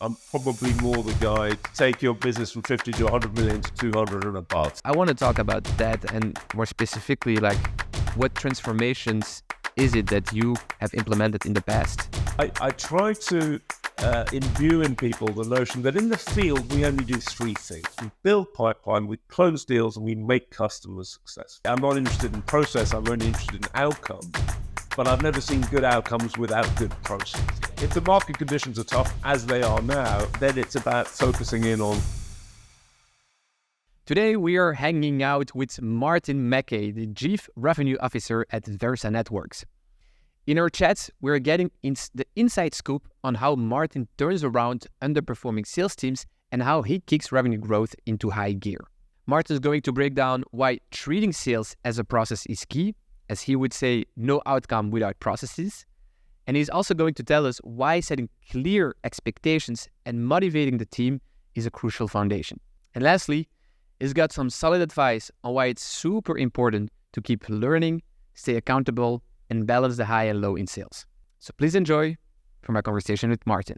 I'm probably more the guy to take your business from 50 to 100 million to 200 and above. I want to talk about that and more specifically, like what transformations is it that you have implemented in the past? I try to imbue in people the notion that in the field, we only do three things. We build pipeline, we close deals, and we make customers successful. I'm not interested in process, I'm only interested in outcome. But I've never seen good outcomes without good process. If the market conditions are tough, as they are now, then it's about focusing in on. Today, we are hanging out with Martin Mackay, the Chief Revenue Officer at Versa Networks. In our chats, we're getting the inside scoop on how Martin turns around underperforming sales teams and how he kicks revenue growth into high gear. Martin is going to break down why treating sales as a process is key, as he would say, no outcome without processes. And he's also going to tell us why setting clear expectations and motivating the team is a crucial foundation. And lastly, he's got some solid advice on why it's super important to keep learning, stay accountable, and balance the high and low in sales. So please enjoy from our conversation with Martin.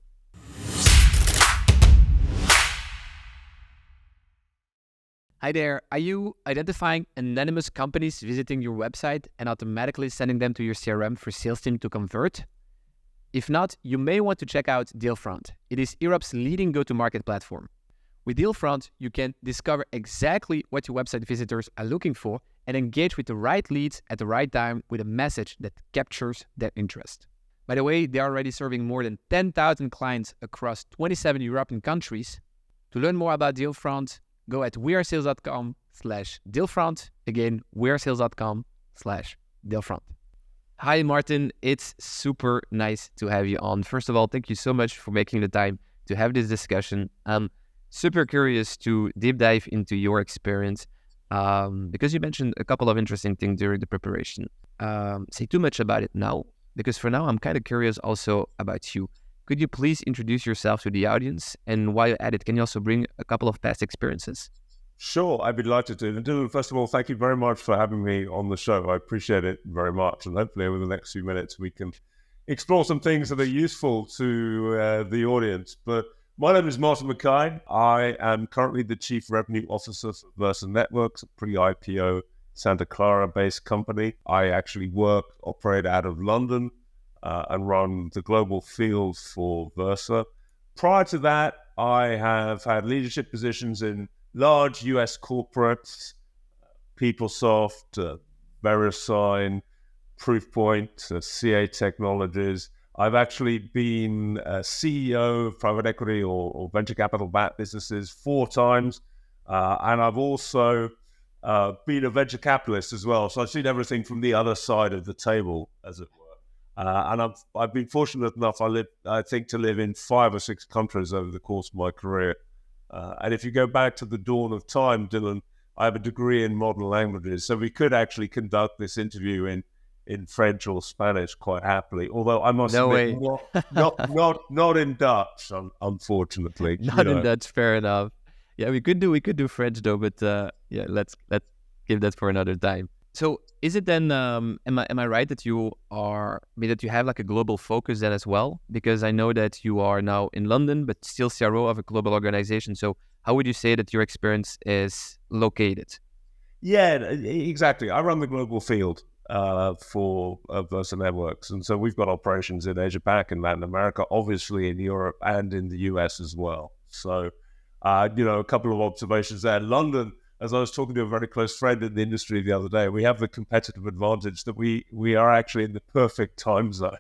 Hi there. Are you identifying anonymous companies visiting your website and automatically sending them to your CRM for sales team to convert? If not, you may want to check out Dealfront. It is Europe's leading go-to-market platform. With Dealfront, you can discover exactly what your website visitors are looking for and engage with the right leads at the right time with a message that captures their interest. By the way, they are already serving more than 10,000 clients across 27 European countries. To learn more about Dealfront, go at wearesales.com/Dealfront. Again, wearesales.com/Dealfront. Hi, Martin. It's super nice to have you on. First of all, thank you so much for making the time to have this discussion. I'm super curious to deep dive into your experience because you mentioned a couple of interesting things during the preparation. Say too much about it now, because for now, I'm kind of curious also about you. Could you please introduce yourself to the audience? And while you're at it, can you also bring a couple of past experiences? Sure, I'd be delighted to. And Dylan, first of all, thank you very much for having me on the show. I appreciate it very much. And hopefully over the next few minutes, we can explore some things that are useful to the audience. But my name is Martin Mackay. I am currently the Chief Revenue Officer for Versa Networks, a pre-IPO Santa Clara-based company. I actually operate out of London, and run the global field for Versa. Prior to that, I have had leadership positions in large US corporates, PeopleSoft, VeriSign, Proofpoint, CA Technologies. I've actually been a CEO of private equity or venture capital-backed businesses 4 times, and I've also been a venture capitalist as well. So I've seen everything from the other side of the table, as it were. And I've been fortunate enough, to live in 5 or 6 countries over the course of my career. And if you go back to the dawn of time, Dylan, I have a degree in modern languages. So we could actually conduct this interview in French or Spanish quite happily. Although I must admit, not in Dutch, unfortunately. Not in Dutch, fair enough. Yeah, we could do French though, but yeah, let's give that for another time. So is it then, am I right that you have like a global focus then as well? Because I know that you are now in London, but still CRO of a global organization. So how would you say that your experience is located? Yeah, exactly. I run the global field for Versa Networks. And so we've got operations in Asia Pac and Latin America, obviously in Europe and in the US as well. So, a couple of observations there. London, as I was talking to a very close friend in the industry the other day, we have the competitive advantage that we are actually in the perfect time zone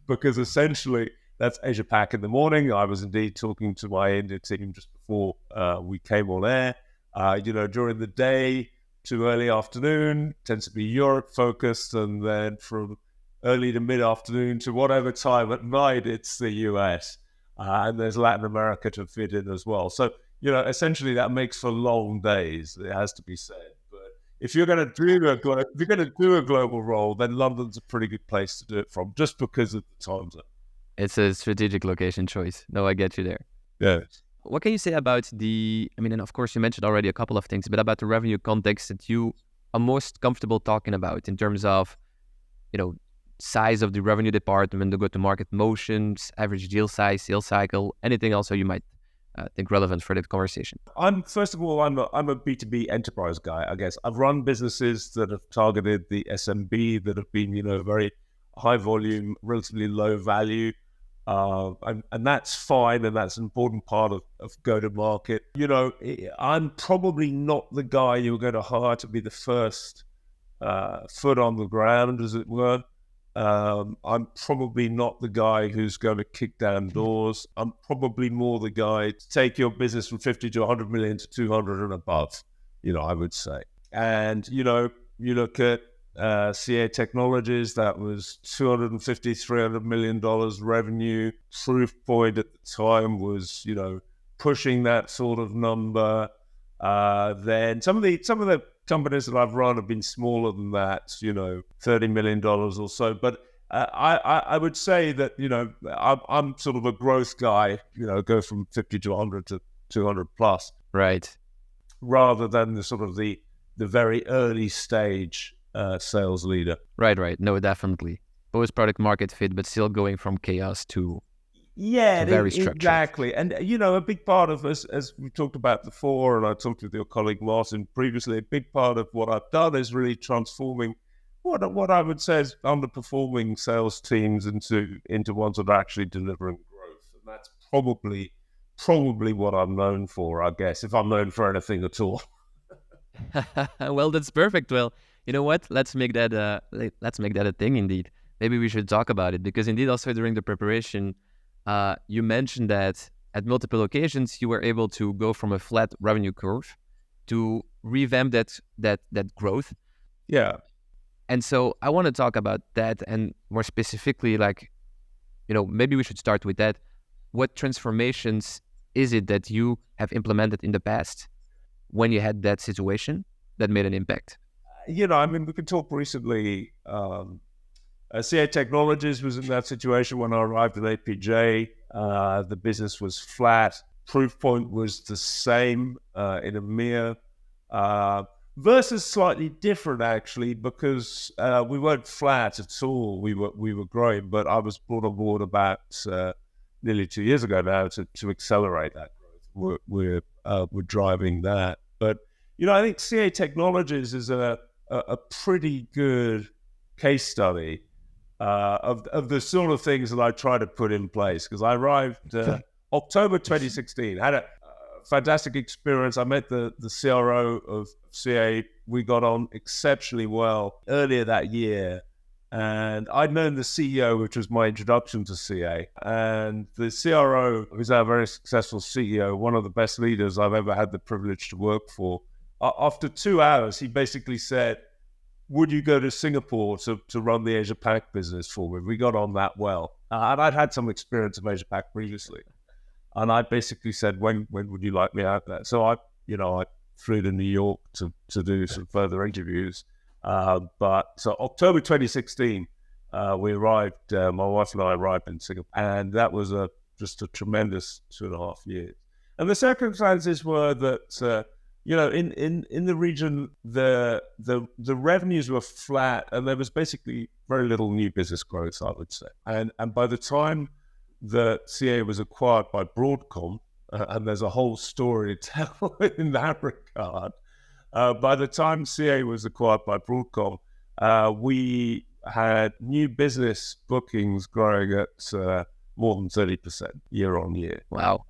because essentially that's Asia Pac in the morning. I was indeed talking to my India team just before we came on air. During the day to early afternoon tends to be Europe focused, and then from early to mid-afternoon to whatever time at night, it's the US. And there's Latin America to fit in as well. So, essentially that makes for long days, it has to be said. But if you're going to do a global role, then London's a pretty good place to do it from, just because of the time zone. It's a strategic location choice. No, I get you there. Yeah. What can you say about and of course you mentioned already a couple of things, but about the revenue context that you are most comfortable talking about in terms of, size of the revenue department, the go-to-market motions, average deal size, sales cycle, anything else you might think relevant for that conversation? First of all, I'm a B2B enterprise guy, I guess. I've run businesses that have targeted the SMB, that have been, very high volume, relatively low value. And that's fine, and that's an important part of go-to-market. I'm probably not the guy you're going to hire to be the first foot on the ground, as it were. I'm probably not the guy who's going to kick down doors. I'm probably more the guy to take your business from 50 to 100 million to 200 and above, I would say. And, you look at CA Technologies, that was $250, $300 million revenue. Proofpoint at the time was, pushing that sort of number. Then some of the companies that I've run have been smaller than that, $30 million or so. But I would say that, I'm sort of a growth guy, go from 50 to 100 to 200 plus. Right. Rather than the very early stage sales leader. Right. No, definitely. Both product market fit, but still going from chaos to very structured. Exactly. And, a big part of, as we talked about before, and I talked with your colleague Martin previously, a big part of what I've done is really transforming what I would say is underperforming sales teams into ones that are actually delivering growth. And that's probably what I'm known for, I guess, if I'm known for anything at all. Well, that's perfect. Well, you know what? Let's make that a thing. Indeed, maybe we should talk about it, because indeed, also during the preparation, you mentioned that at multiple occasions you were able to go from a flat revenue curve to revamp that growth. Yeah. And so I want to talk about that, and more specifically, maybe we should start with that. What transformations is it that you have implemented in the past when you had that situation that made an impact? We could talk recently. CA Technologies was in that situation when I arrived at APJ. The business was flat. Proofpoint was the same in EMEA. Versus slightly different, actually, because we weren't flat at all. We were growing, but I was brought on board about nearly 2 years ago now to accelerate that growth. We're driving that. But, I think CA Technologies is a pretty good case study of the sort of things that I try to put in place. Because I arrived October 2016, had a fantastic experience. I met the CRO of CA. We got on exceptionally well earlier that year. And I'd known the CEO, which was my introduction to CA. And the CRO, who's our very successful CEO, one of the best leaders I've ever had the privilege to work for, after 2 hours, he basically said, would you go to Singapore to run the Asia Pac business for me? We got on that well. And I'd had some experience of Asia Pac previously. And I basically said, when would you like me out there? So I flew to New York to do some further interviews. So October 2016, we arrived, my wife and I arrived in Singapore. And that was just a tremendous 2.5 years. And the circumstances were that, in the region, the revenues were flat, and there was basically very little new business growth, I would say. And by the time the CA was acquired by Broadcom, and there's a whole story to tell in that regard. By the time CA was acquired by Broadcom, we had new business bookings growing at more than 30% year on year. Wow.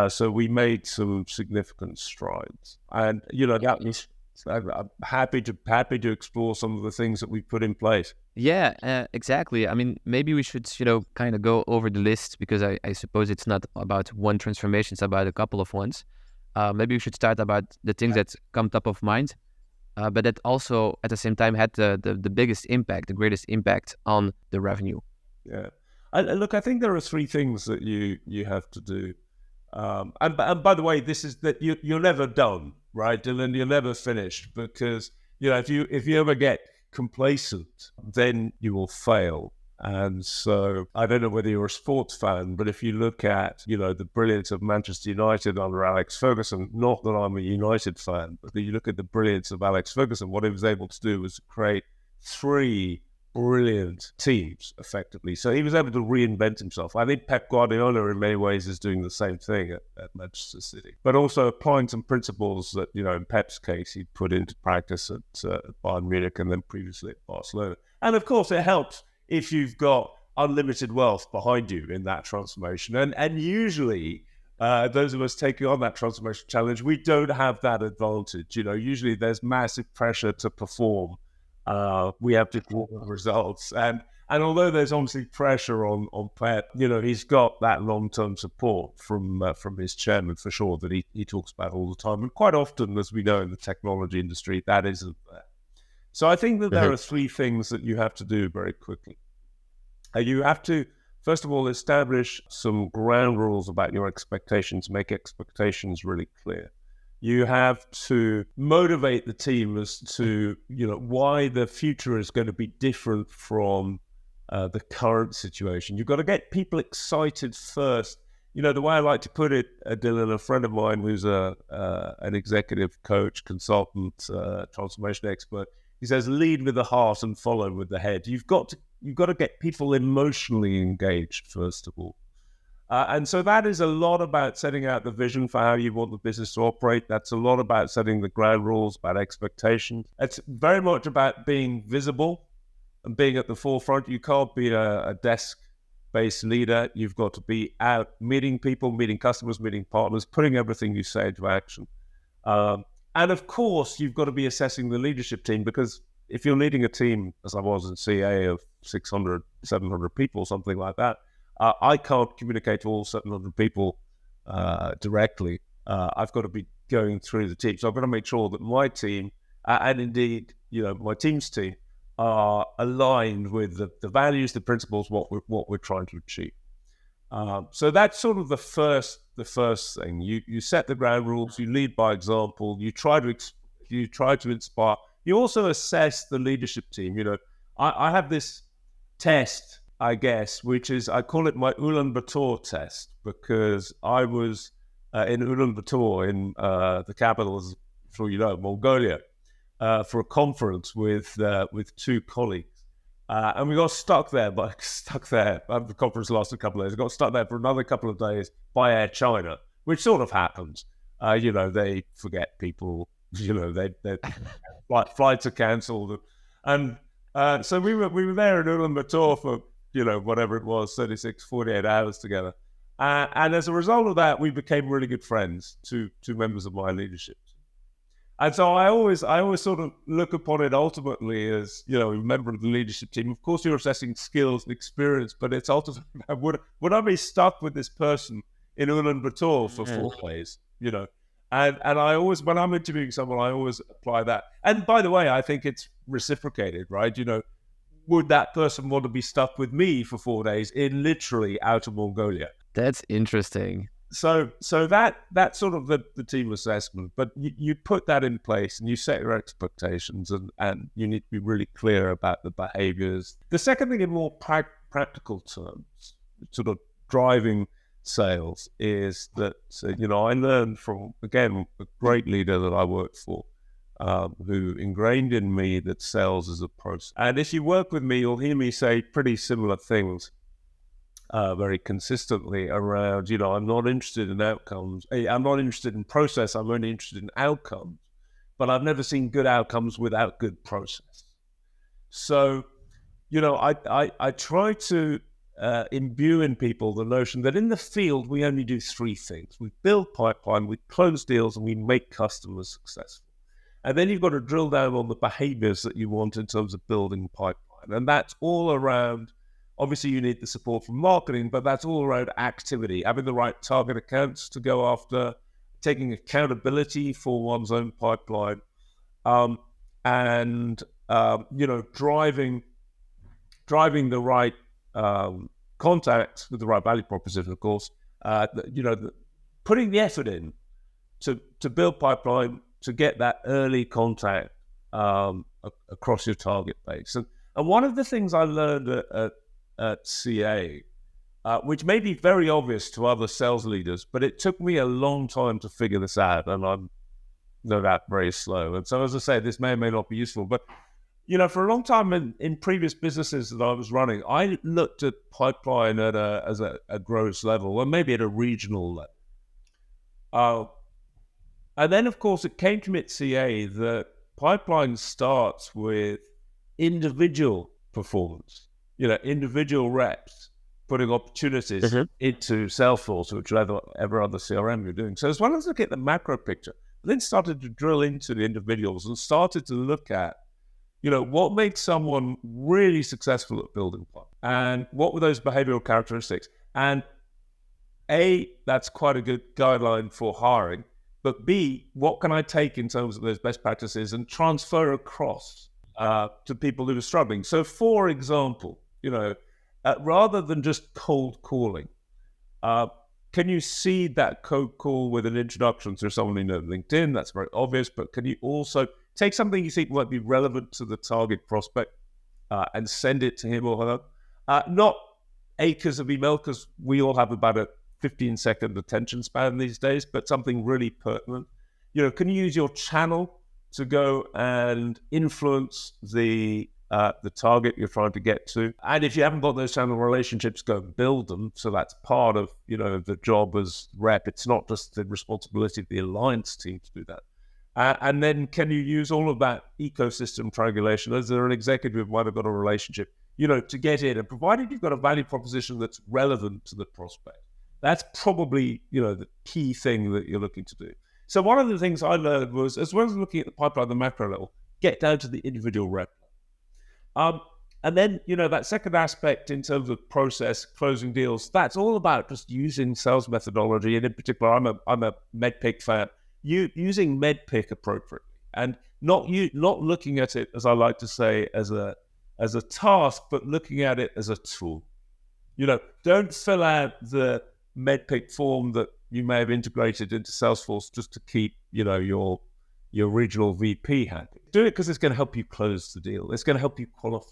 So we made some significant strides. And, that was, I'm happy to explore some of the things that we put in place. Yeah, exactly. I mean, maybe we should, kind of go over the list, because I suppose it's not about one transformation, it's about a couple of ones. Maybe we should start about the things that come top of mind, but that also at the same time had the biggest impact, the greatest impact on the revenue. Yeah. Look, I think there are 3 things that you have to do. And by the way, this is that you're never done, right, Dylan? You're never finished, because if you ever get complacent, then you will fail. And so I don't know whether you're a sports fan, but if you look at the brilliance of Manchester United under Alex Ferguson, not that I'm a United fan, but you look at the brilliance of Alex Ferguson, what he was able to do was create 3 brilliant teams effectively. So he was able to reinvent himself. I think Pep Guardiola in many ways is doing the same thing at Manchester City, but also applying some principles that, in Pep's case, he put into practice at Bayern Munich and then previously at Barcelona. And of course, it helps if you've got unlimited wealth behind you in that transformation. And usually, those of us taking on that transformation challenge, we don't have that advantage. Usually there's massive pressure to perform. We have to deliver results. And although there's obviously pressure on Pep, he's got that long-term support from his chairman for sure that he talks about all the time. And quite often, as we know in the technology industry, that isn't there. So I think that there are three things that you have to do very quickly. You have to, first of all, establish some ground rules about your expectations, make expectations really clear. You have to motivate the team as to, why the future is going to be different from the current situation. You've got to get people excited first. The way I like to put it, Dylan, a friend of mine who's an executive coach, consultant, transformation expert, he says, lead with the heart and follow with the head. You've got to get people emotionally engaged, first of all. And so that is a lot about setting out the vision for how you want the business to operate. That's a lot about setting the ground rules, about expectations. It's very much about being visible and being at the forefront. You can't be a desk-based leader. You've got to be out meeting people, meeting customers, meeting partners, putting everything you say into action. And of course, you've got to be assessing the leadership team, because if you're leading a team, as I was in CA, of 600, 700 people, something like that, I can't communicate to all 700 people directly. I've got to be going through the team. So I've got to make sure that my team, and indeed, my team's team, are aligned with the values, the principles, what we're trying to achieve. So that's sort of the first thing. You set the ground rules. You lead by example. You try to inspire. You also assess the leadership team. I have this test, I guess, which is, I call it my Ulaanbaatar test, because I was in Ulaanbaatar, in the capital, as I'm sure Mongolia, for a conference with two colleagues. And we got stuck there. The conference lasted a couple of days. I got stuck there for another couple of days by Air China, which sort of happens. They forget people, flights are cancelled. And so we were there in Ulaanbaatar for, whatever it was, 36, 48 hours together. And as a result of that, we became really good friends, two members of my leadership. And so I always sort of look upon it ultimately as, a member of the leadership team. Of course, you're assessing skills and experience, but it's ultimately, would I be stuck with this person in Ulaanbaatar for 4 days, And I always, when I'm interviewing someone, I always apply that. And by the way, I think it's reciprocated, right? Would that person want to be stuck with me for 4 days in literally outer Mongolia? That's interesting. So that's sort of the team assessment. But you put that in place and you set your expectations, and you need to be really clear about the behaviors. The second thing, in more practical terms, sort of driving sales, is that, I learned from, again, a great leader that I worked for, who ingrained in me that sales is a process. And if you work with me, you'll hear me say pretty similar things very consistently around, I'm not interested in outcomes. I'm not interested in process. I'm only interested in outcomes. But I've never seen good outcomes without good process. So, I try to imbue in people the notion that in the field, we only do 3 things. We build pipeline, we close deals, and we make customers successful. And then you've got to drill down on the behaviors that you want in terms of building pipeline. And that's all around, obviously you need the support from marketing, but that's all around activity, having the right target accounts to go after, taking accountability for one's own pipeline, and driving the right contact with the right value proposition, of course, putting the effort in to build pipeline, to get that early contact across your target base. And one of the things I learned at CA, which may be very obvious to other sales leaders, but it took me a long time to figure this out, and I'm no doubt very slow. And so, as I say, this may or may not be useful, but For a long time in previous businesses that I was running, I looked at pipeline as a gross level, or maybe at a regional level. And then, of course, it came to me at CA that pipeline starts with individual performance, individual reps putting opportunities into Salesforce, which whatever other CRM you're doing. So as well as looking at the macro picture, I then started to drill into the individuals and started to look at, what makes someone really successful at building pipeline, and what were those behavioral characteristics. And A, that's quite a good guideline for hiring. But B, what can I take in terms of those best practices and transfer across to people who are struggling? So, for example, rather than just cold calling, can you seed that cold call with an introduction through someone you know on LinkedIn? That's very obvious. But can you also take something you think might be relevant to the target prospect and send it to him or her? Not acres of email, because we all have about a 15-second attention span these days, but something really pertinent. Can you use your channel to go and influence the target you're trying to get to? And if you haven't got those channel relationships, go build them. So that's part of, the job as rep. It's not just the responsibility of the alliance team to do that. And then can you use all of that ecosystem triangulation as an executive might have got a relationship, to get in, and provided you've got a value proposition that's relevant to the prospect. That's probably, the key thing that you're looking to do. So one of the things I learned was, as well as looking at the pipeline, the macro level, get down to the individual rep. And then, that second aspect in terms of process, closing deals, that's all about just using sales methodology. And in particular, I'm a MedPick fan. Using MedPick appropriately, and not looking at it, as I like to say, as a task, but looking at it as a tool. Don't fill out the MedPick form that you may have integrated into Salesforce just to keep, your regional VP happy. Do it because it's going to help you close the deal. It's going to help you qualify.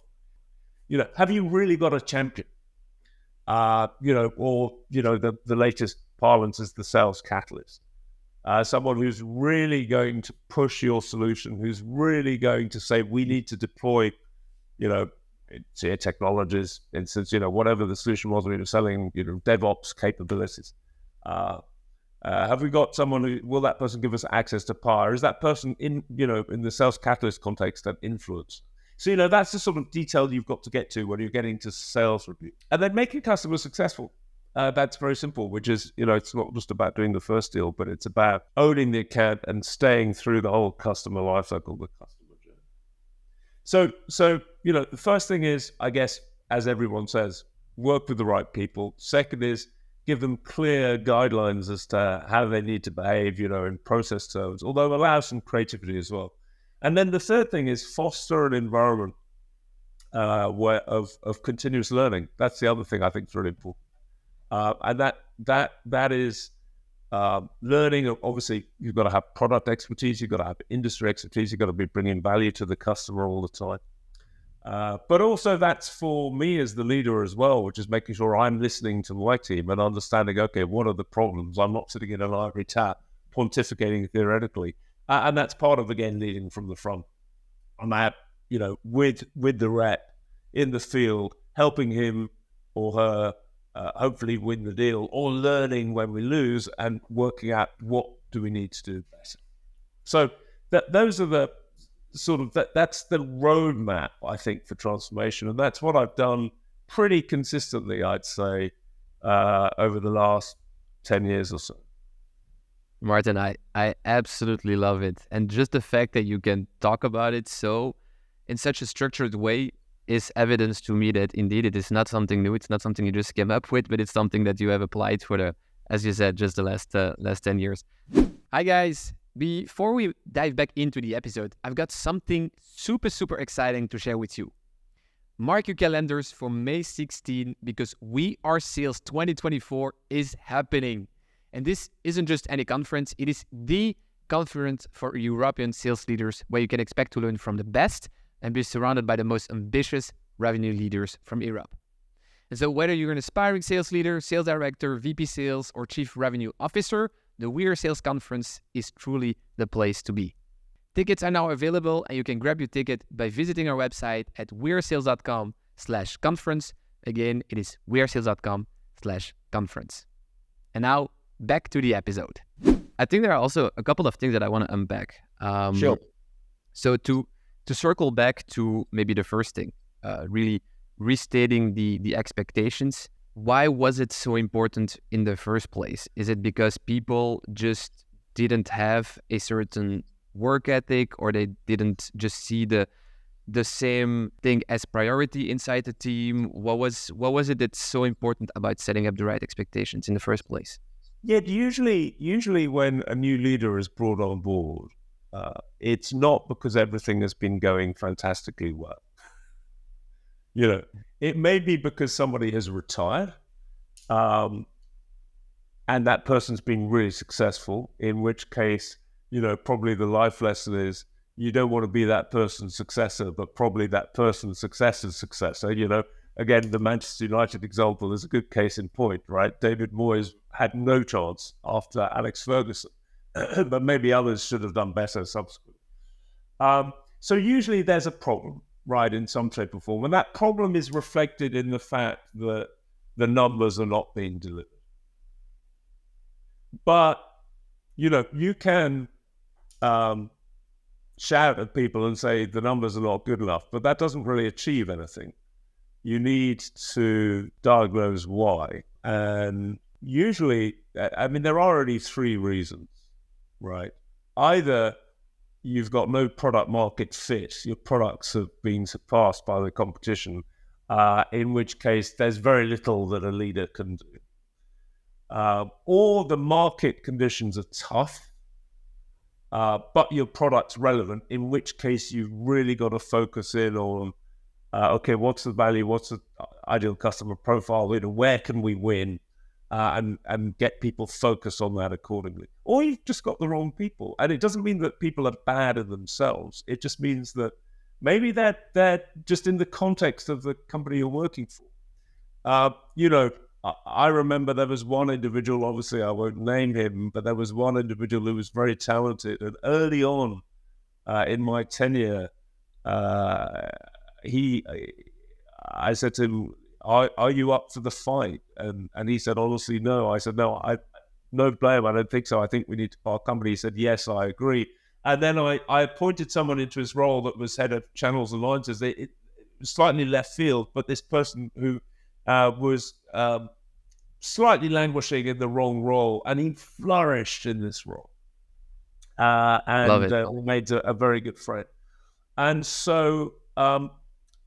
Have you really got a champion? Or the latest parlance is the sales catalyst. Someone who's really going to push your solution, who's really going to say, we need to deploy, technologies, instance, whatever the solution was we were selling, DevOps capabilities. Have we got someone will that person give us access to power? Is that person in the sales catalyst context an influence? So, that's the sort of detail you've got to get to when you're getting to sales review. And then making customers successful. That's very simple, which is, it's not just about doing the first deal, but it's about owning the account and staying through the whole customer lifecycle, the customer journey. So, the first thing is, I guess, as everyone says, work with the right people. Second is give them clear guidelines as to how they need to behave, in process terms, although allow some creativity as well. And then the third thing is foster an environment of continuous learning. That's the other thing I think is really important. And that is learning. Obviously, you've got to have product expertise, you've got to have industry expertise, you've got to be bringing value to the customer all the time. But also that's for me as the leader as well, which is making sure I'm listening to my team and understanding, okay, what are the problems? I'm not sitting in an ivory tower pontificating theoretically. And that's part of, again, leading from the front. I'm at, with the rep in the field, helping him or her hopefully win the deal, or learning when we lose and working out what do we need to do better. So those are the sort of, that's the roadmap, I think, for transformation. And that's what I've done pretty consistently, I'd say, over the last 10 years or so. Martin, I absolutely love it. And just the fact that you can talk about it in such a structured way is evidence to me that indeed it is not something new. It's not something you just came up with, but it's something that you have applied for as you said, just the last 10 years. Hi guys. Before we dive back into the episode, I've got something super, super exciting to share with you. Mark your calendars for May 16 because We Are Sales 2024 is happening. And this isn't just any conference, it is the conference for European sales leaders where you can expect to learn from the best and be surrounded by the most ambitious revenue leaders from Europe. And so whether you're an aspiring sales leader, sales director, VP sales, or chief revenue officer, the We Are Sales Conference is truly the place to be. Tickets are now available, and you can grab your ticket by visiting our website at wearesales.com/conference. Again, it is wearesales.com/conference. And now back to the episode. I think there are also a couple of things that I want to unpack. Sure. So to circle back to maybe the first thing, really restating the expectations. Why was it so important in the first place? Is it because people just didn't have a certain work ethic, or they didn't just see the same thing as priority inside the team? What was it that's so important about setting up the right expectations in the first place? Yeah, usually when a new leader is brought on board, it's not because everything has been going fantastically well. It may be because somebody has retired, and that person's been really successful, in which case, probably the life lesson is you don't want to be that person's successor, but probably that person's successor's successor. Again, the Manchester United example is a good case in point, right? David Moyes had no chance after Alex Ferguson, but maybe others should have done better subsequently. So usually there's a problem, right, in some shape or form, and that problem is reflected in the fact that the numbers are not being delivered. But, you can shout at people and say the numbers are not good enough, but that doesn't really achieve anything. You need to diagnose why. And usually, there are only three reasons, right? Either you've got no product market fit, your products have been surpassed by the competition, in which case there's very little that a leader can do. Or the market conditions are tough, but your product's relevant, in which case you've really got to focus in on, okay, what's the value, what's the ideal customer profile, where can we win, and get people focused on that accordingly. Or you've just got the wrong people. And it doesn't mean that people are bad in themselves. It just means that maybe they're just in the context of the company you're working for. I remember there was one individual, obviously I won't name him, but there was one individual who was very talented. And early on in my tenure, I said to him, are you up for the fight? And he said, honestly, no. I said, no, no blame. I don't think so. I think we need to part company. He said, yes, I agree. And then I appointed someone into his role that was head of channels and alliances. It was slightly left field, but this person who was slightly languishing in the wrong role, and he flourished in this role. And made a very good friend. And so,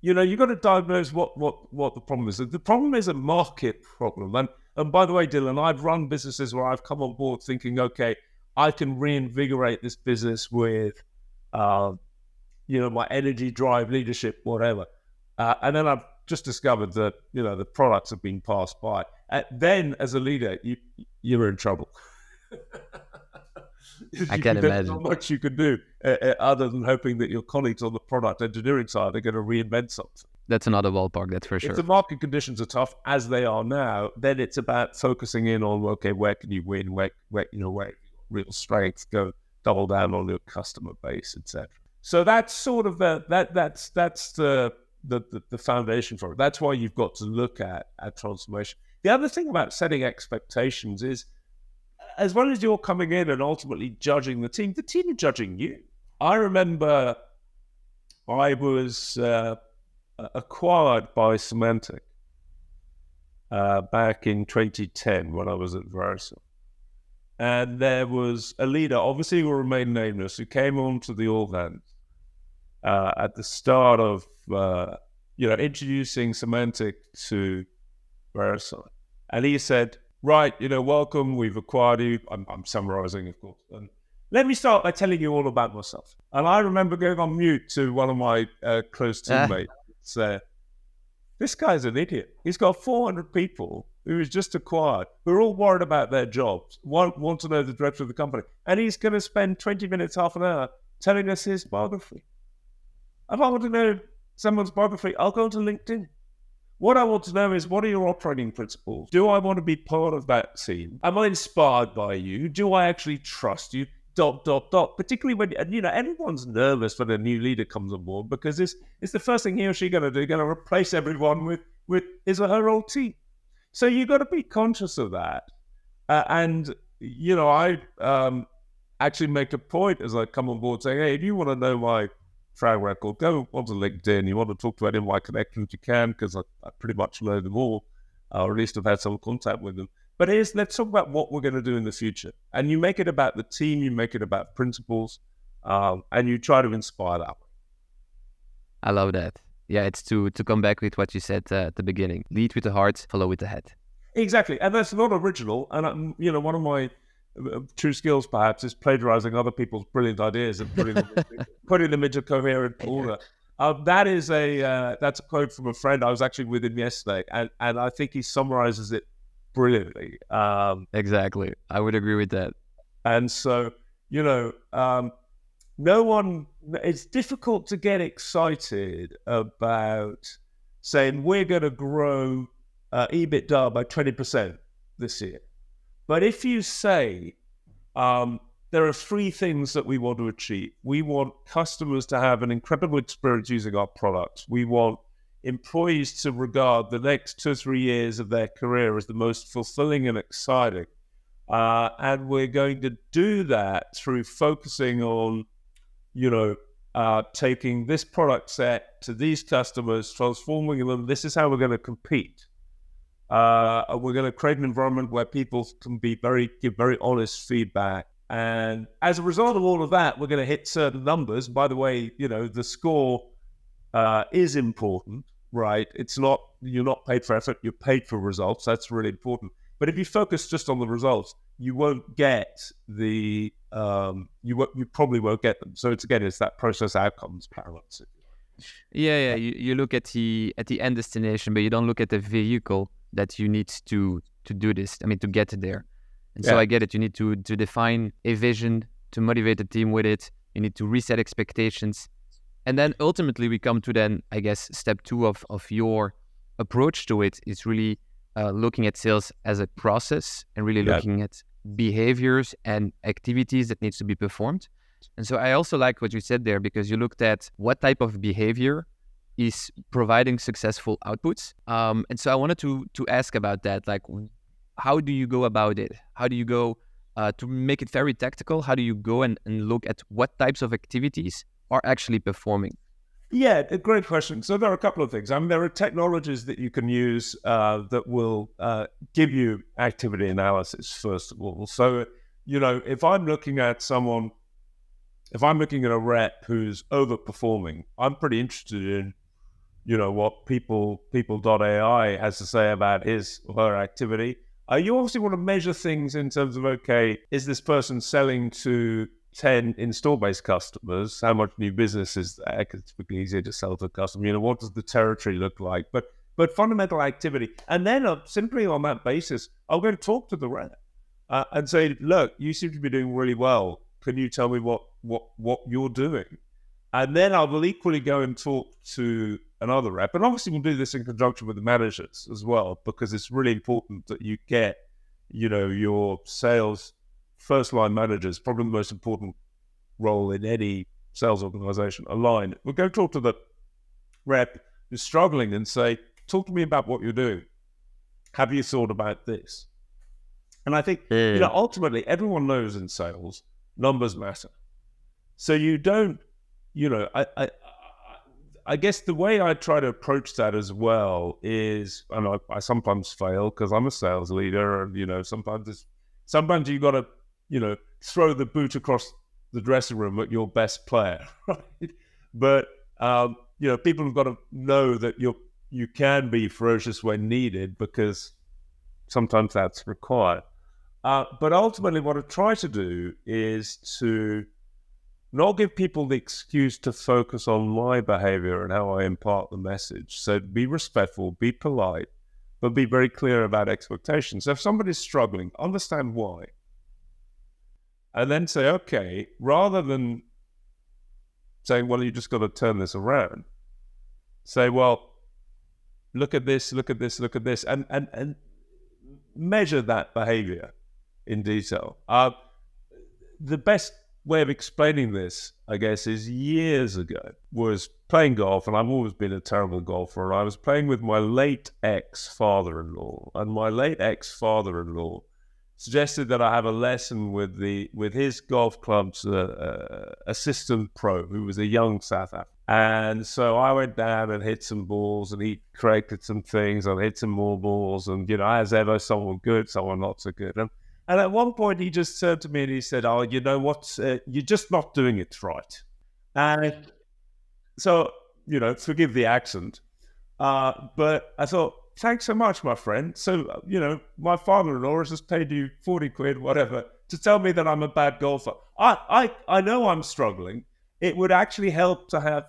you've got to diagnose what the problem is. The problem is a market problem. And by the way, Dylan, I've run businesses where I've come on board thinking, okay, I can reinvigorate this business with, my energy, drive, leadership, whatever. And then I've just discovered that, the products have been passed by. Then, as a leader, you're in trouble. I can imagine. There's not much you can do other than hoping that your colleagues on the product engineering side are going to reinvent something. That's another ballpark, that's for sure. If the market conditions are tough, as they are now, then it's about focusing in on, okay, where can you win? Where real strength, go double down on your customer base, etc. So that's sort of that's the foundation for it. That's why you've got to look at transformation. The other thing about setting expectations is, as well as you're coming in and ultimately judging the team are judging you. I remember I was acquired by Symantec back in 2010 when I was at Verisal. And there was a leader, obviously who will remain nameless, who came onto the all hands at the start of introducing Symantec to Verisal. And he said, right, welcome, we've acquired you. I'm summarizing, of course. And let me start by telling you all about myself. And I remember going on mute to one of my close teammates and say, this guy's an idiot. He's got 400 people who he's just acquired, who are all worried about their jobs, want to know the direction of the company. And he's going to spend 20 minutes, half an hour telling us his biography. If I want to know someone's biography, I'll go to LinkedIn. What I want to know is, what are your operating principles? Do I want to be part of that team? Am I inspired by you? Do I actually trust you? Particularly when, everyone's nervous when a new leader comes on board because it's the first thing he or she going to do, going to replace everyone with his or her old team. So you got to be conscious of that. I actually make a point as I come on board saying, hey, if you want to know my track record, go onto LinkedIn. You want to talk to any of my connections, you can, because I pretty much know them all, or at least I've had some contact with them. But let's talk about what we're going to do in the future. And you make it about the team, you make it about principles, and you try to inspire that way. I love that. Yeah, it's to come back with what you said at the beginning. Lead with the heart, follow with the head. Exactly. And that's not original. And, one of my true skills, perhaps, is plagiarizing other people's brilliant ideas and putting them into coherent order. That's a quote from a friend. I was actually with him yesterday, and I think he summarizes it brilliantly. Exactly. I would agree with that. And so, it's difficult to get excited about saying we're going to grow EBITDA by 20% this year. But if you say there are three things that we want to achieve. We want customers to have an incredible experience using our products. We want employees to regard the next 2 or 3 years of their career as the most fulfilling and exciting. And we're going to do that through focusing on, taking this product set to these customers, transforming them. This is how we're going to compete. We're going to create an environment where people can give very honest feedback. And as a result of all of that, we're going to hit certain numbers. By the way, the score is important, right? You're not paid for effort, you're paid for results. That's really important. But if you focus just on the results, you won't get you probably won't get them. So it's that process outcomes balance. Yeah. You look at the end destination, but you don't look at the vehicle that you need to do this. I mean, to get there. And so I get it. You need to define a vision, to motivate the team with it. You need to reset expectations. And then ultimately we come to then, I guess, step 2 of your approach to it is really looking at sales as a process and really looking at behaviors and activities that needs to be performed. And so I also like what you said there, because you looked at what type of behavior is providing successful outputs. And so I wanted to ask about that. Like, how do you go about it? How do you go to make it very tactical? How do you go and look at what types of activities are actually performing? Yeah, a great question. So there are a couple of things. I mean, there are technologies that you can use that will give you activity analysis, first of all. So, if I'm looking at a rep who's overperforming, I'm pretty interested in, what people.ai has to say about his or her activity. You obviously want to measure things in terms of, okay, is this person selling to 10 install-based customers? How much new business is there? Because it's pretty easier to sell to a customer. What does the territory look like? But fundamental activity. And then simply on that basis, I'm going to talk to the rep and say, look, you seem to be doing really well. Can you tell me what you're doing? And then I will equally go and talk to another rep. And obviously we'll do this in conjunction with the managers as well, because it's really important that you get, your sales first-line managers, probably the most important role in any sales organization, aligned. We'll go talk to the rep who's struggling and say, talk to me about what you're doing. Have you thought about this? And I think, ultimately, everyone knows in sales, numbers matter. So you don't, I guess the way I try to approach that as well is, and I sometimes fail because I'm a sales leader, and sometimes you got to, throw the boot across the dressing room at your best player, right? But people have got to know that you can be ferocious when needed, because sometimes that's required. But ultimately, what I try to do is to not give people the excuse to focus on my behavior and how I impart the message. So be respectful, be polite, but be very clear about expectations. So if somebody's struggling, understand why. And then say, okay, rather than saying, well, you just got to turn this around, say, well, look at this, and measure that behavior in detail. The best way of explaining this, I guess, is years ago, was playing golf, and I've always been a terrible golfer, and I was playing with my late ex-father-in-law, and my late ex-father-in-law suggested that I have a lesson with his golf club's assistant pro, who was a young South African. And so I went down and hit some balls, and he corrected some things, and hit some more balls, and, as ever, someone good, someone not so good. And at one point, he just turned to me and he said, "Oh, you know what? You're just not doing it right." And so, forgive the accent, but I thought, thanks so much, my friend. So, my father-in-law has just paid you 40 quid, whatever, to tell me that I'm a bad golfer. I know I'm struggling. It would actually help to have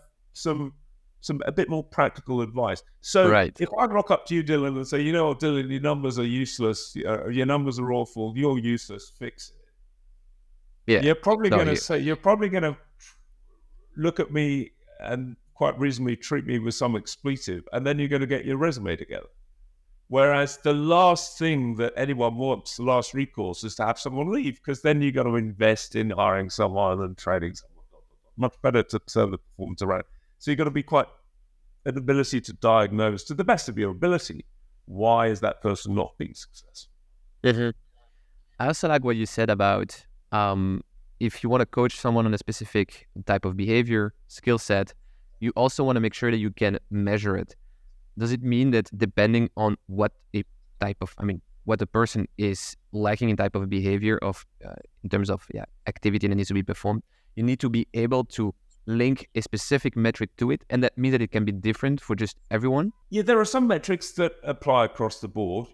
a bit more practical advice. So if I rock up to you, Dylan, and say, Dylan, your numbers are useless, your numbers are awful, you're useless, fix it. Yeah. You're probably going to look at me and quite reasonably treat me with some expletive, and then you're going to get your resume together. Whereas the last thing that anyone wants, the last recourse, is to have someone leave, because then you've got to invest in hiring someone and training someone. Much better to turn the performance around. So you've got to be quite an ability to diagnose, to the best of your ability, why is that person not being successful. Mm-hmm. I also like what you said about if you want to coach someone on a specific type of behavior, skill set, you also want to make sure that you can measure it. Does it mean that depending on what a person is lacking in type of behavior in terms of activity that needs to be performed, you need to be able to link a specific metric to it, and that means that it can be different for just everyone? Yeah, there are some metrics that apply across the board.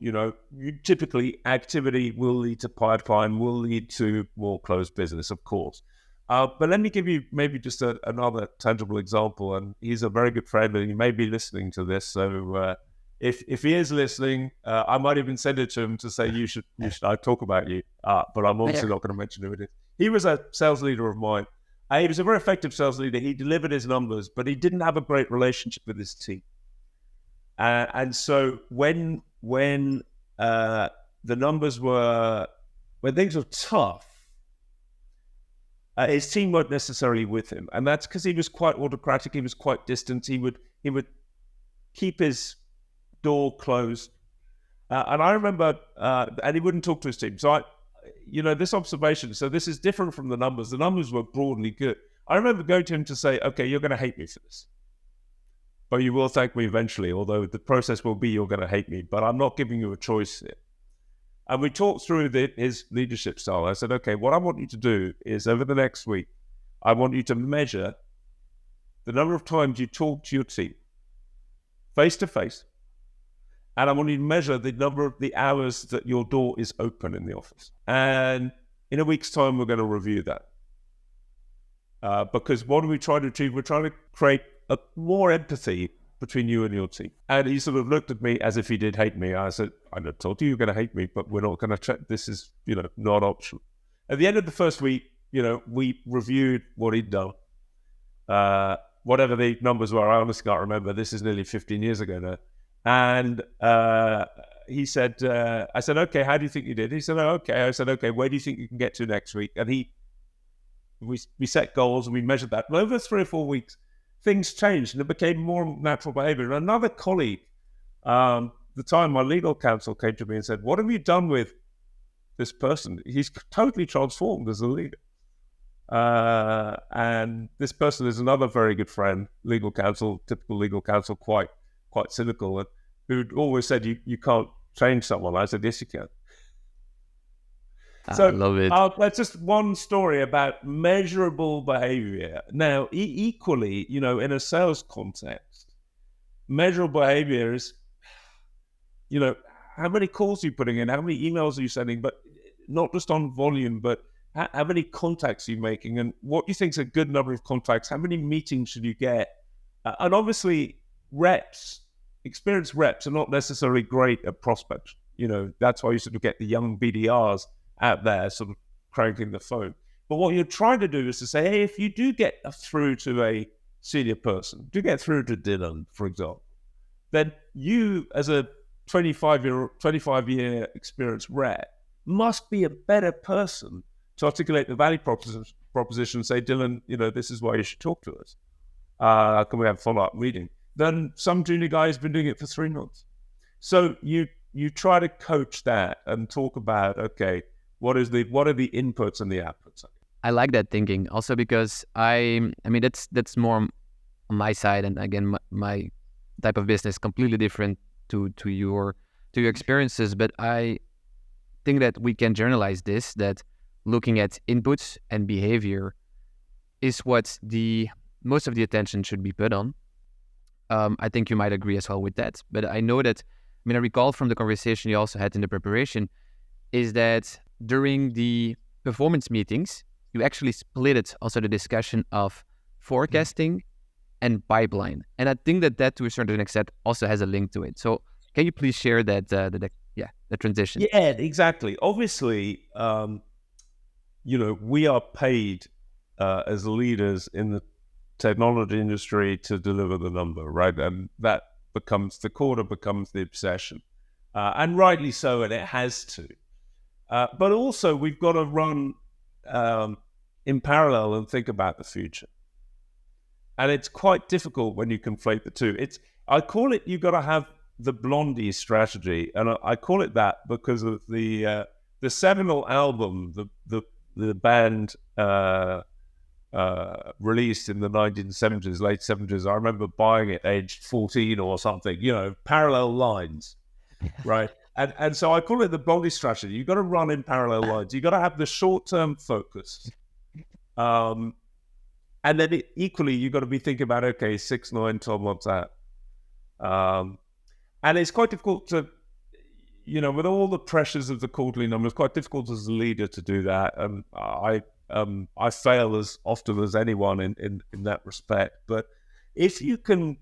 Typically activity will lead to pipeline, will lead to more closed business, of course. But let me give you maybe just another tangible example, and he's a very good friend, and he may be listening to this. So if he is listening, I might even send it to him to say, you should I talk about you, but I'm obviously not going to mention who it is. He was a sales leader of mine. He was a very effective sales leader. He delivered his numbers, but he didn't have a great relationship with his team. And so when the numbers when things were tough, his team weren't necessarily with him, and that's because he was quite autocratic. He was quite distant. He would keep his door closed, and I remember, and he wouldn't talk to his team. So this observation. So this is different from the numbers. The numbers were broadly good. I remember going to him to say, "Okay, you're going to hate me for this, but you will thank me eventually. Although the process will be you're going to hate me, but I'm not giving you a choice here." And we talked through his leadership style. I said, "Okay, what I want you to do is over the next week, I want you to measure the number of times you talk to your team face to face, and I want you to measure the number of the hours that your door is open in the office. And in a week's time, we're going to review that. Because what are we trying to achieve? We're trying to create more empathy between you and your team." And he sort of looked at me as if he did hate me. I said, "I told you you're going to hate me, but we're not going to check. This is, not optional." At the end of the first week, we reviewed what he'd done. Whatever the numbers were, I honestly can't remember. This is nearly 15 years ago now. And he said, I said, "Okay, how do you think you did?" He said, "Oh, okay." I said, "Okay, where do you think you can get to next week?" And we set goals and we measured that. And over 3 or 4 weeks, things changed and it became more natural behavior. And another colleague, the time my legal counsel came to me and said, "What have you done with this person? He's totally transformed as a leader." And this person is another very good friend, legal counsel, typical legal counsel, quite cynical, and who'd always said, you can't change someone. I said, "Yes, you can." So, I love it. That's just one story about measurable behavior. Now, equally, in a sales context, measurable behavior is, how many calls are you putting in, how many emails are you sending, but not just on volume, but how many contacts are you making, and what do you think is a good number of contacts? How many meetings should you get? And obviously, experienced reps are not necessarily great at prospects. That's why you sort of get the young BDRs out there sort of cranking the phone. But what you're trying to do is to say, hey, if you do get through to a senior person, do get through to Dylan, for example, then you, as a 25-year experienced rep, must be a better person to articulate the value proposition, say, Dylan, this is why you should talk to us. Can we have a follow-up meeting? Then some junior guy has been doing it for 3 months. So you try to coach that and talk about, okay, what are the inputs and the outputs? I like that thinking also because I mean that's more on my side, and again my type of business completely different to your experiences, but I think that we can generalize this, that looking at inputs and behavior is what most of the attention should be put on. I think you might agree as well with that, but I know that, I recall from the conversation you also had in the preparation, is that during the performance meetings, you actually split it, also the discussion of forecasting and pipeline. And I think that to a certain extent also has a link to it. So can you please share that, the transition? Yeah, exactly. Obviously, we are paid as leaders in the technology industry to deliver the number, right? And that becomes the obsession. And rightly so, and it has to. But also, we've got to run in parallel and think about the future. And it's quite difficult when you conflate the two. I call it, you've got to have the Blondie strategy. And I call it that because of the seminal album, the band released in the 1970s, late 70s. I remember buying it aged 14 or something, Parallel Lines, right? And so I call it the Blondie strategy. You've got to run in parallel lines. You've got to have the short-term focus. And then equally, you've got to be thinking about, okay, 6, 9, 12 months out. And it's quite difficult to, with all the pressures of the quarterly numbers, quite difficult as a leader to do that. I fail as often as anyone in that respect. But if you can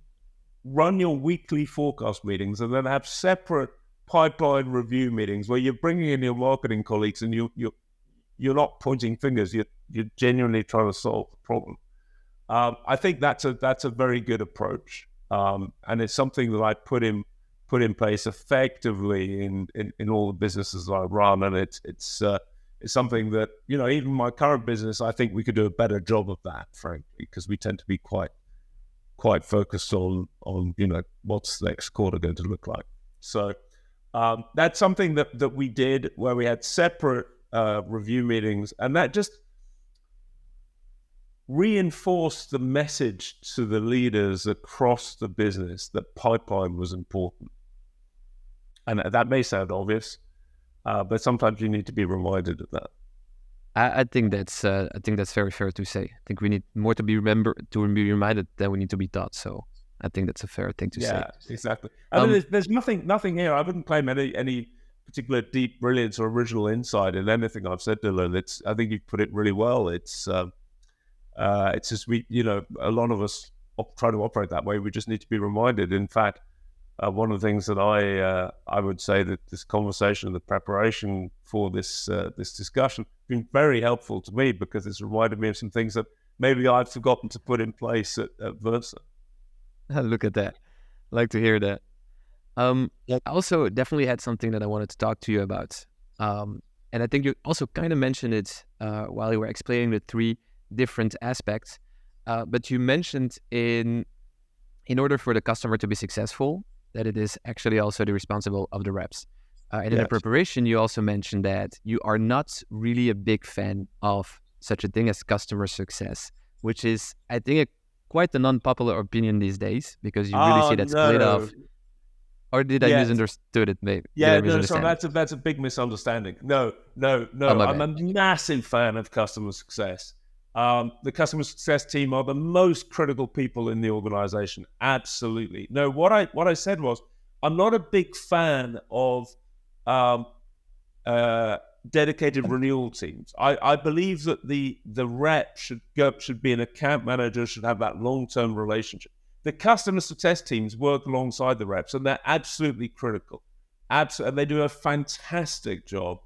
run your weekly forecast meetings and then have separate pipeline review meetings where you're bringing in your marketing colleagues and you're not pointing fingers, you're genuinely trying to solve the problem. I think that's a very good approach, and it's something that I put in place effectively in all the businesses I run, and it's something that even my current business, I think we could do a better job of that, frankly, because we tend to be quite focused on what's the next quarter going to look like. So that's something that we did, where we had separate review meetings, and that just reinforced the message to the leaders across the business that pipeline was important. And that may sound obvious, but sometimes you need to be reminded of that. I think that's very fair to say. I think we need more to be reminded than we need to be taught. So I think that's a fair thing to say. Yeah, exactly. I mean, there's nothing here. I wouldn't claim any particular deep brilliance or original insight in anything I've said, Dylan. I think you put it really well. It's just a lot of us try to operate that way. We just need to be reminded. In fact, one of the things that I would say that this conversation, the preparation for this discussion, has been very helpful to me, because it's reminded me of some things that maybe I've forgotten to put in place at Versa. Look at that. I like to hear that. I also definitely had something that I wanted to talk to you about. And I think you also kind of mentioned it while you were explaining the 3 different aspects. But you mentioned in order for the customer to be successful, that it is actually also the responsible of the reps. And in the preparation, you also mentioned that you are not really a big fan of such a thing as customer success, which is, I think, quite an unpopular opinion these days, because you really see that split off. Or did I misunderstood it? Maybe. Yeah, no. So that's a big misunderstanding. No. I'm a massive fan of customer success. The customer success team are the most critical people in the organization. Absolutely. No, what I said was, I'm not a big fan of dedicated renewal teams. I believe that the rep should be an account manager, should have that long-term relationship. The customer success teams work alongside the reps, and they're absolutely critical. And they do a fantastic job.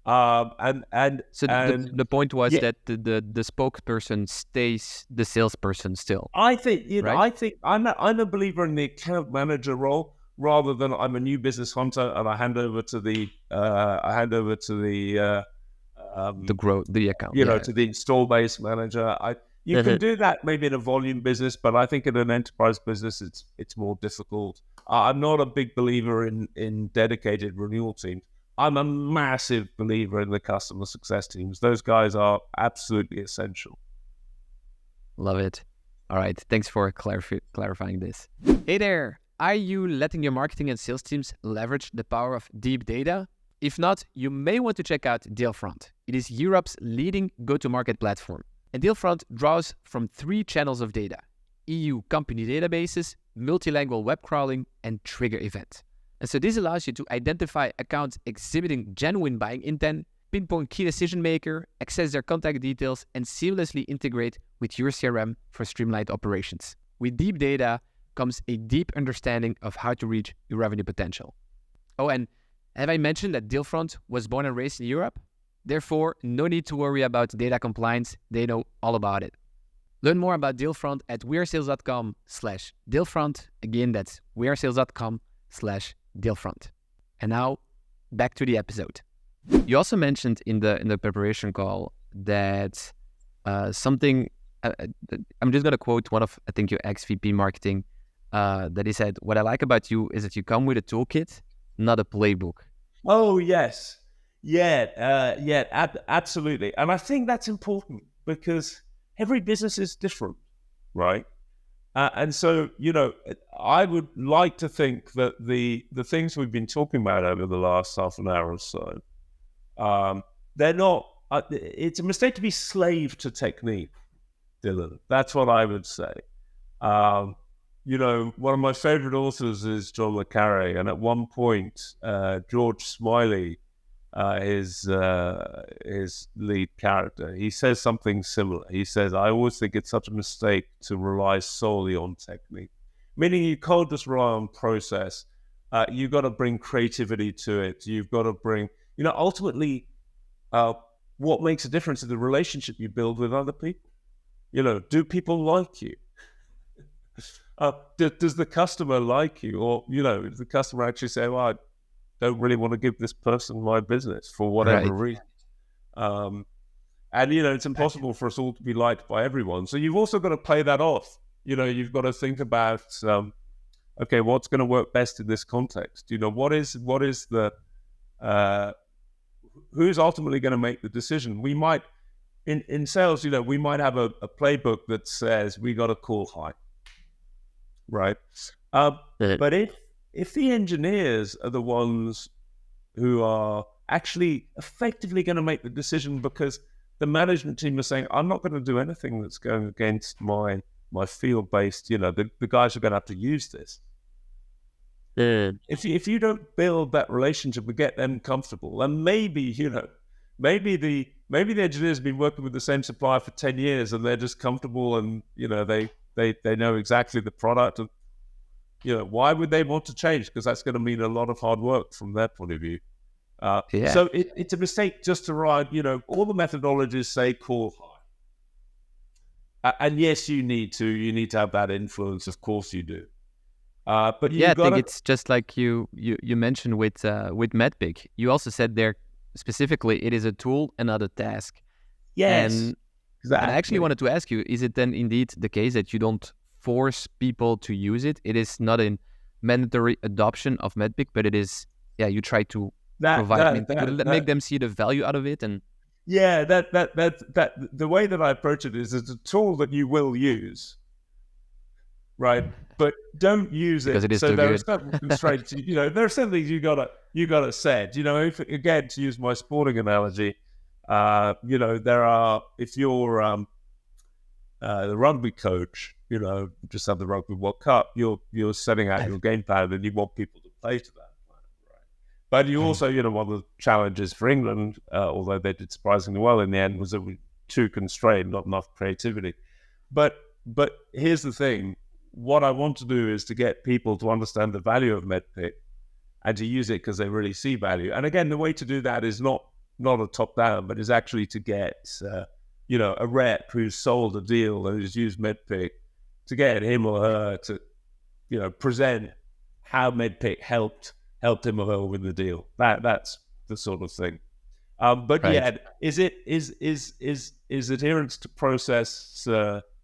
So the point was that the spokesperson stays the salesperson still. I think I'm a believer in the account manager role, rather than I'm a new business hunter and I hand over to the to grow the account. Yeah. To the install base manager. You can do that maybe in a volume business, but I think in an enterprise business, it's more difficult. I'm not a big believer in dedicated renewal teams. I'm a massive believer in the customer success teams. Those guys are absolutely essential. Love it. All right. Thanks for clarifying this. Hey there. Are you letting your marketing and sales teams leverage the power of deep data? If not, you may want to check out Dealfront. It is Europe's leading go-to-market platform. And Dealfront draws from 3 channels of data: EU company databases, multilingual web crawling, and trigger events. And so this allows you to identify accounts exhibiting genuine buying intent, pinpoint key decision maker, access their contact details, and seamlessly integrate with your CRM for streamlined operations. With deep data comes a deep understanding of how to reach your revenue potential. Oh, and have I mentioned that Dealfront was born and raised in Europe? Therefore, no need to worry about data compliance. They know all about it. Learn more about Dealfront at wearesales.com/Dealfront. Again, that's wearesales.com/Dealfront. And now, back to the episode. You also mentioned in the preparation call that something, I'm just going to quote one of, I think, your ex-VP marketing, that he said, "What I like about you is that you come with a toolkit, not a playbook." Oh, yes. Absolutely. And I think that's important because every business is different, right? And so, I would like to think that the things we've been talking about over the last half an hour or so, they're not, it's a mistake to be slave to technique, Dylan. That's what I would say. One of my favorite authors is John Le Carre, and at one point, George Smiley, his lead character, he says something similar. He says, "I always think it's such a mistake to rely solely on technique," meaning you can't just rely on process. You've got to bring creativity to it. You've got to bring, ultimately, what makes a difference is the relationship you build with other people. Do people like you? Does the customer like you? Or, does the customer actually say, "Well, I don't really want to give this person my business for whatever reason." And, it's impossible for us all to be liked by everyone. So you've also got to play that off. You've got to think about, okay, what's going to work best in this context? What is the, who's ultimately going to make the decision? We might, in sales, we might have a playbook that says we got to call high, right? But if the engineers are the ones who are actually effectively going to make the decision because the management team is saying, "I'm not going to do anything that's going against my field-based, the guys are going to have to use this." If you don't build that relationship and get them comfortable, and maybe the engineers have been working with the same supplier for 10 years and they're just comfortable and, they know exactly the product, and why would they want to change? Because that's going to mean a lot of hard work from their point of view. So it's a mistake just to ride, all the methodologies say call high. And yes, you need to have that influence. Of course you do. But I think it's just like you mentioned with MedPick. You also said there specifically it is a tool and not a task. Yes, exactly. And I actually wanted to ask you, is it then indeed the case that you don't force people to use it? It is not a mandatory adoption of MedPick, but it is, you try to make them see the value out of it. And that the way that I approach it is it's a tool that you will use, right? But don't use it because it is so too there good. are certain constraints. There are some things you gotta set. If, again, to use my sporting analogy, there are, if you're the rugby coach, just have the Rugby World Cup, you're setting out your game plan and you want people to play to that plan, right? But you also, one of the challenges for England, although they did surprisingly well in the end, was that we were too constrained, not enough creativity. But here's the thing. What I want to do is to get people to understand the value of MedPick and to use it because they really see value. And again, the way to do that is not a top-down, but is actually to get, a rep who's sold a deal and who's used MedPick, to get him or her to, present how MedPick helped him or her win the deal. That's the sort of thing. But Right. yeah, is adherence to process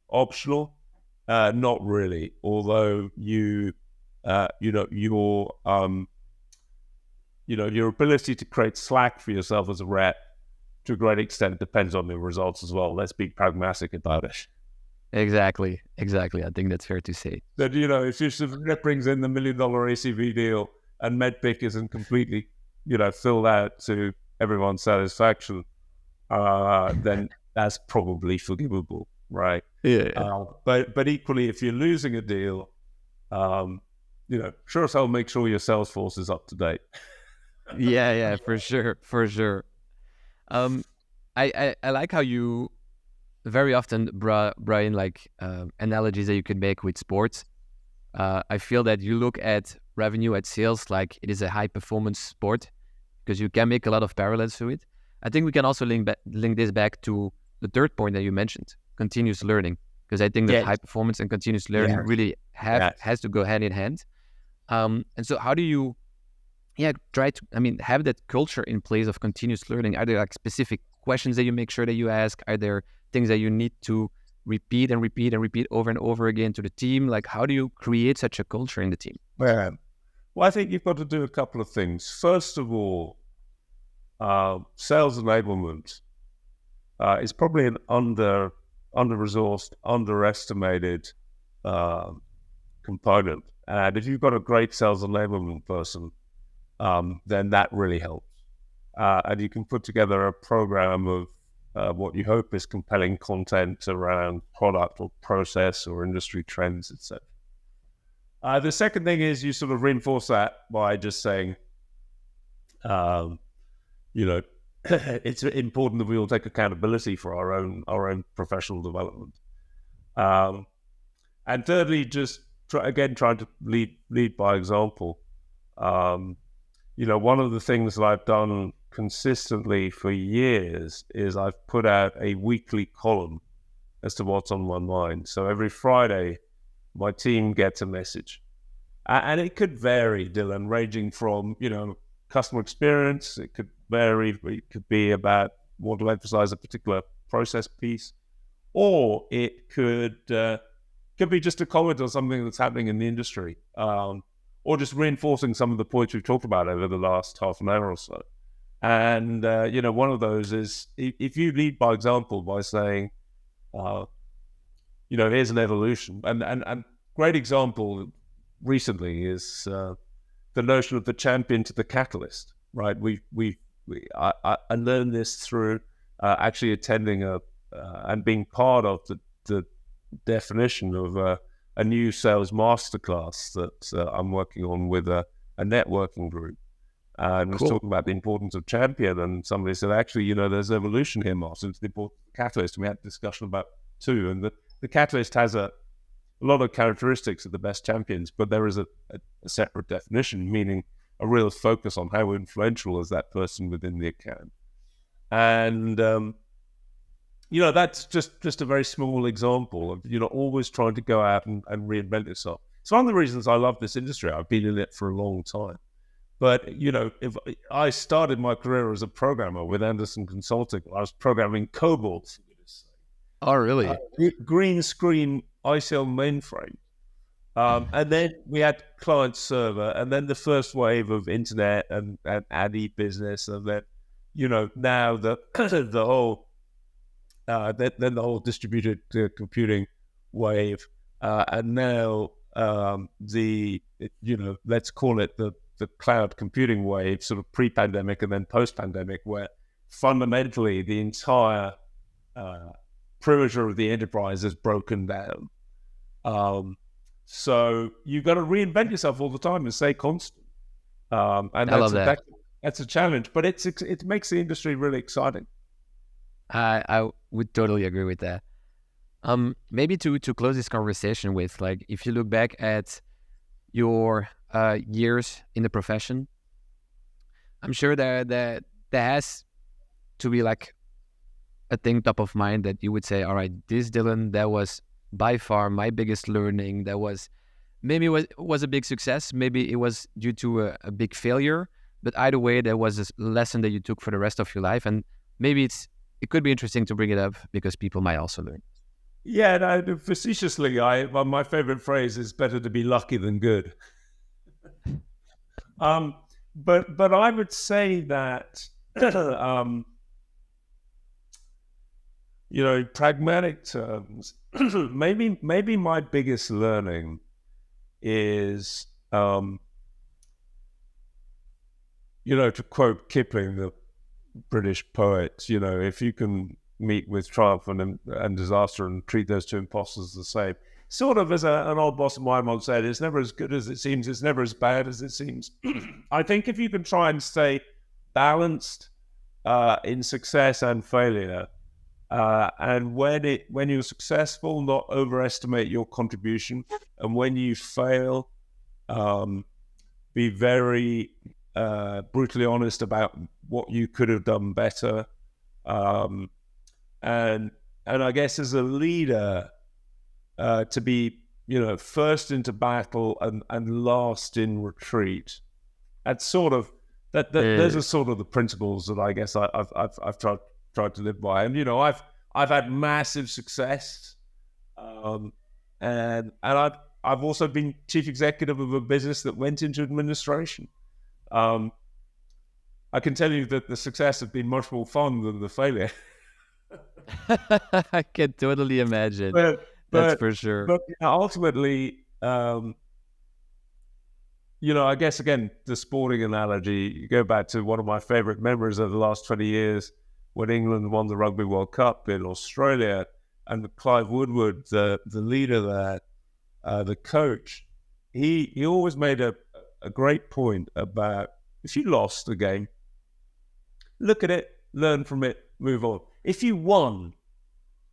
optional? Not really. Although your ability to create slack for yourself as a rep to a great extent depends on the results as well. Let's be pragmatic about it. Exactly. Exactly. I think that's fair to say. That if your rep brings in the $1 million ACV deal and MedPick isn't completely filled out to everyone's satisfaction, then that's probably forgivable, right? Yeah. But equally, if you're losing a deal, sure as hell make sure your sales force is up to date. Yeah, for sure, for sure. Um, I like how you very often brought in like analogies that you could make with sports. I feel that you look at revenue at sales like it is a high performance sport because you can make a lot of parallels to it. I think we can also link this back to the third point that you mentioned, continuous learning, because I think that Yes. high performance and continuous learning really has to go hand in hand. And so how do you try to have that culture in place of continuous learning? Are there like specific questions that you make sure that you ask? Are there things that you need to repeat and repeat and repeat over and over again to the team? Like, how do you create such a culture in the team? Well, I think you've got to do a couple of things. First of all, sales enablement is probably an under-resourced, underestimated component. And if you've got a great sales enablement person, then that really helps. And you can put together a program of what you hope is compelling content around product or process or industry trends, etc. The second thing is you sort of reinforce that by just saying, it's important that we all take accountability for our own professional development. And thirdly, just trying to lead by example. One of the things that I've done consistently for years is I've put out a weekly column as to what's on my mind. So every Friday, my team gets a message. And it could vary, Dylan, ranging from, customer experience. It could vary. It could be about want to emphasize a particular process piece, or it could be just a comment on something that's happening in the industry, or just reinforcing some of the points we've talked about over the last half an hour or so. And, one of those is if you lead by example by saying, here's an evolution. And great example recently is the notion of the champion to the catalyst, right? I learned this through actually attending and being part of the definition of a new sales masterclass that I'm working on with a networking group. And was talking about the importance of champion, and somebody said, actually, there's evolution here, Martin. It's the importance of the catalyst. And we had a discussion about two, and the catalyst has a lot of characteristics of the best champions, but there is a separate definition, meaning a real focus on how influential is that person within the account. And, that's just a very small example of, always trying to go out and reinvent yourself. It's one of the reasons I love this industry. I've been in it for a long time. But, if I started my career as a programmer with Anderson Consulting, I was programming COBOL. Oh, really? Green screen ICL mainframe. And then we had client server, and then the first wave of internet and ADI business, and then, now the whole distributed computing wave, and now let's call it the cloud computing wave, sort of pre-pandemic and then post-pandemic, where fundamentally the entire perimeter of the enterprise is broken down. So you've got to reinvent yourself all the time and stay constant. And I love that. That's a challenge, but it makes the industry really exciting. I would totally agree with that. Maybe to close this conversation with, like, if you look back at your years in the profession, I'm sure that there has to be like a thing top of mind that you would say, all right, this, Dylan, that was by far my biggest learning. That was maybe was a big success. Maybe it was due to a big failure, But either way, there was a lesson that you took for the rest of your life, and maybe it could be interesting to bring it up because people might also learn. Yeah, no, facetiously, my favorite phrase is better to be lucky than good. But I would say that in pragmatic terms, maybe my biggest learning is to quote Kipling, the British poet, if you can meet with triumph and disaster and treat those two imposters the same. Sort of as an old boss of mine once said, it's never as good as it seems, it's never as bad as it seems. I think if you can try and stay balanced in success and failure, and when you're successful, not overestimate your contribution, and when you fail, be very brutally honest about what you could have done better. And I guess as a leader, to be first into battle and last in retreat. That's sort of those are sort of the principles that I guess I've tried to live by. And I've had massive success, and I've also been chief executive of a business that went into administration. I can tell you that the success has been much more fun than the failure. I can totally imagine. That's for sure. But ultimately, I guess, again, the sporting analogy, you go back to one of my favorite memories of the last 20 years when England won the Rugby World Cup in Australia, and Clive Woodward, the leader there, the coach, he always made a great point about if you lost a game, look at it, learn from it, move on. If you won,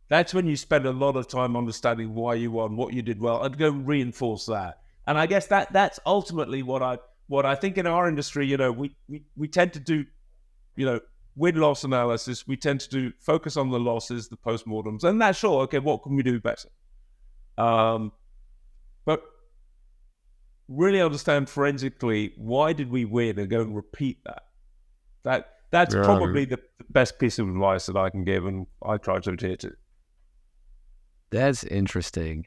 that's when you spend a lot of time understanding why you won, what you did well, and go reinforce that. And I guess that's ultimately what I think in our industry. We tend to do, win-loss analysis. We tend to focus on the losses, the postmortems, and that's sure. Okay, what can we do better? But really understand forensically why did we win, and go and repeat that. That's probably the best piece of advice that I can give, and I try to adhere to. That's interesting.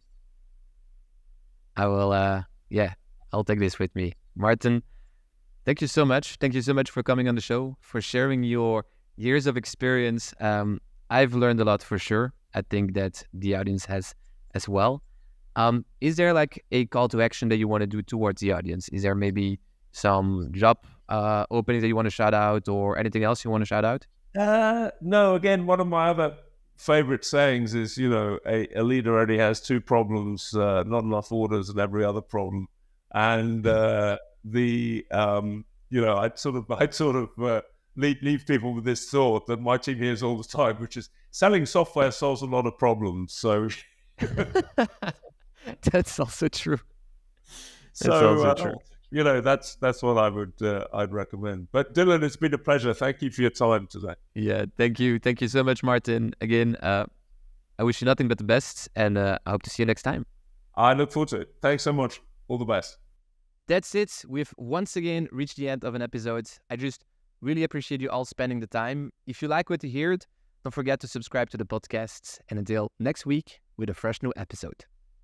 I will, I'll take this with me. Martin, thank you so much. Thank you so much for coming on the show, for sharing your years of experience. I've learned a lot for sure. I think that the audience has as well. Is there like a call to action that you want to do towards the audience? Is there maybe some job openings that you want to shout out, or anything else you want to shout out? No, again, one of my other favorite sayings is, a leader only has two problems, not enough orders, and every other problem. And I'd sort of leave people with this thought that my team hears all the time, which is selling software solves a lot of problems. So that's also true. That's what I'd recommend. But Dylan, it's been a pleasure. Thank you for your time today. Yeah, thank you so much, Martin. Again, I wish you nothing but the best, and I hope to see you next time. I look forward to it. Thanks so much. All the best. That's it. We've once again reached the end of an episode. I just really appreciate you all spending the time. If you like what you heard, don't forget to subscribe to the podcast. And until next week with a fresh new episode.